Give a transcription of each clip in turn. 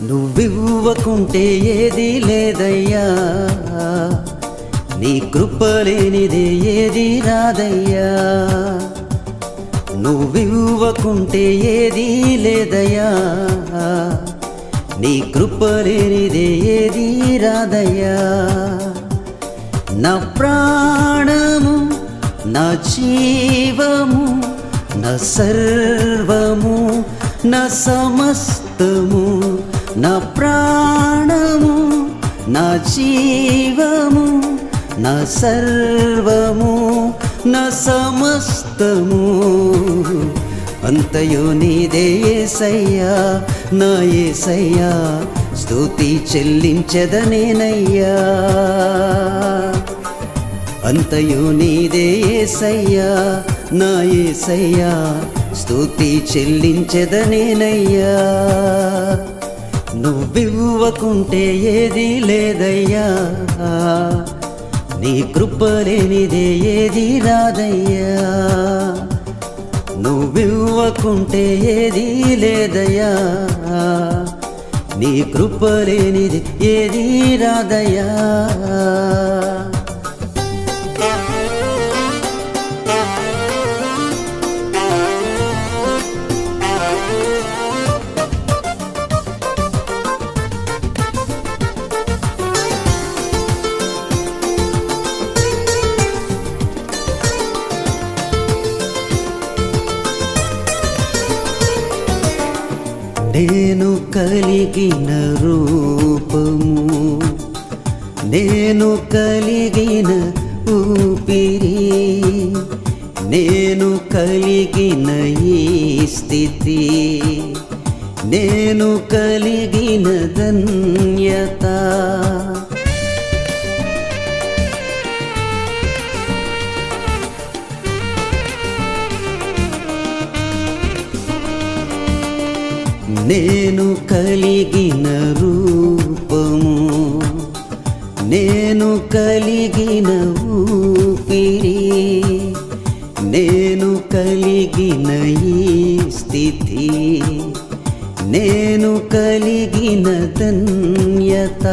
నువ్వివ్వకుంటే ఏది లేదయ్యా, నీ కృప లేనిదే ఏది రాదయ్యా. నువ్వివ్వకుంటే ఏది లేదయ్యా, నీ కృప లేనిదే ఏది రాదయ్యా. నా ప్రాణము, నా జీవము, నా సర్వము, నా సమస్తము, నా ప్రాణము, నా జీవము, నా సర్వము, నా సమస్తము అంతయు నీదే యేసయ్యా. నా యేసయ్యా స్తుతి చెల్లించెదనేనయ్యా. అంతయు నీదే యేసయ్యా, నా యేసయ్యా స్తుతి చెల్లించెదనేనయ్యా. నువ్వివ్వకుంటే ఏది లేదయ్యా, నీ కృప లేనిదే ఏది రాదయ్యా. నువ్వివ్వకుంటే ఏది లేదయ్యా, నీ కృప లేనిది ఏది రాదయ్యా. నేను కలిగిన రూపము, నేను కలిగిన ఊపిరి, నేను కలిగిన ఈ స్థితి, నేను కలిగిన ధన్యత, నేను కలిగిన రూపము, నేను కలిగిన ఊపిరి, నేను కలిగిన ఈ స్థితి, నేను కలిగిన ధన్యత.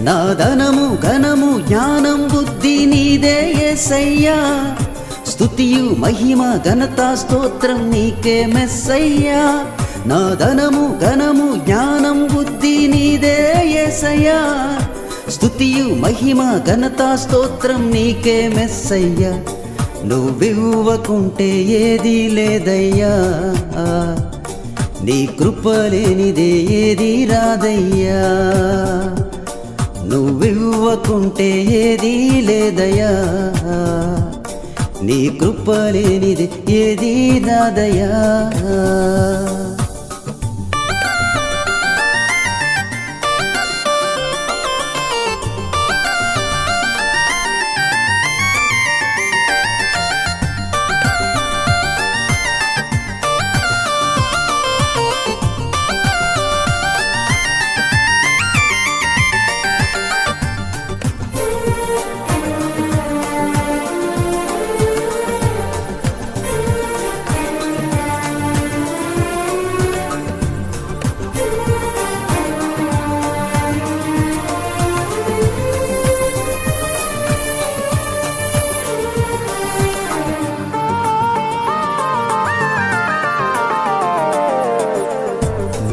నా ధనము, ఘనము, జ్ఞానం, బుద్ధి నీదే యేసయ్యా. స్తుతియు మహిమ ఘనత స్తోత్రం నీకే మెస్సయ్యా. నా ధనము, ఘనము, జ్ఞానం, బుద్ధి నీదే యేసయ్యా. స్తుతియు మహిమ ఘనత స్తోత్రం నీకే మెస్సయ్యా. నువ్వివ్వకుంటే ఏది లేదయ్యా, నీ కృప లేనిదే ఏది రాదయ్యా. నువ్వివ్వకుంటే ఏది లేదయ్యా, నీ కృప లేనిది ఏది రాదయ్యా.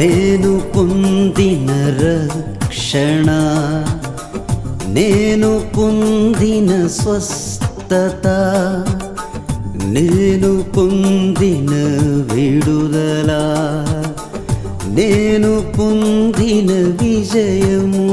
నేను పొందిన రక్షణ, నేను పొందిన స్వస్థత, నేను పొందిన విడుదల, నేను పొందిన విజయము.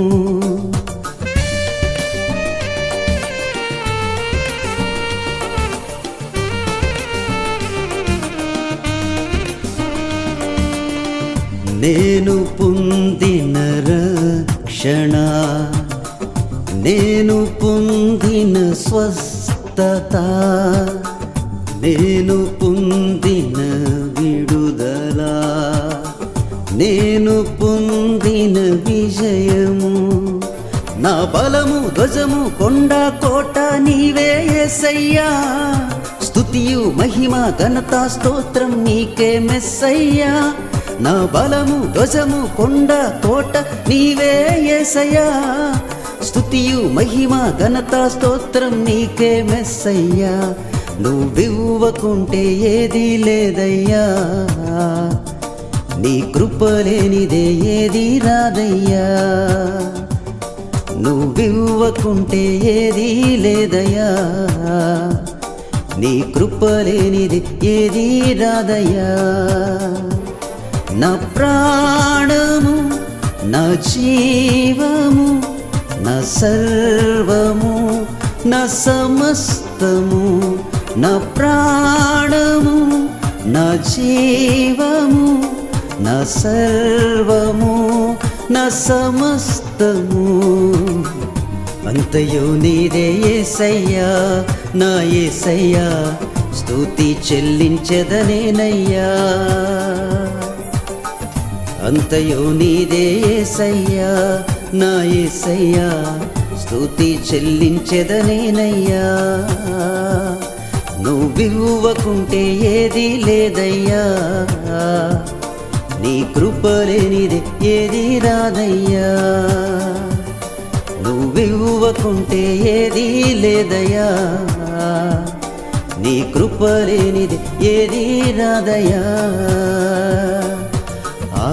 నేను పొందిన రక్షణ, నేను పొందిన స్వస్థత, నేను పొందిన విడుదల, నేను పొందిన విజయము. నా బలము, ధ్వజము, కొండ కోట నీవే యేసయ్యా. స్తుతియు మహిమ ఘనత స్తోత్రం నీకే మెస్సయ్యా. నా బలము ధ్వజము కొండ కోట నీవే యేసయ్యా స్తుతియు మహిమ ఘనత స్తోత్రం నీకే మెస్సయ్యా నువ్వివ్వకుంటే ఏదీ లేదయ్యా నీ కృప లేనిదే ఏదీ రాదయ్యా నువ్వివ్వకుంటే ఏదీ లేదయ్యా నీ కృప లేనిది ఏదీ రాదయ్యా నా ప్రాణము నా జీవము నా సర్వము నా సమస్తము నా ప్రాణము నా జీవము నా సర్వము నా సమస్తము అంతయు నీదే యేసయ్యా నా యేసయ్యా స్తుతి చెల్లించెదనేనయ్యా అంతయు నీదే యేసయ్యా నా యేసయ్యా స్తుతి చెల్లించెదనేనయ్యా నువ్వివ్వకుంటే ఏదీ లేదయ్యా నీ కృప లేనిది ఏదీ రాదయ్యా నువ్వివ్వకుంటే ఏదీ లేదయ్యా నీ కృప లేనిది ఏదీ రాదయ్యా ఆ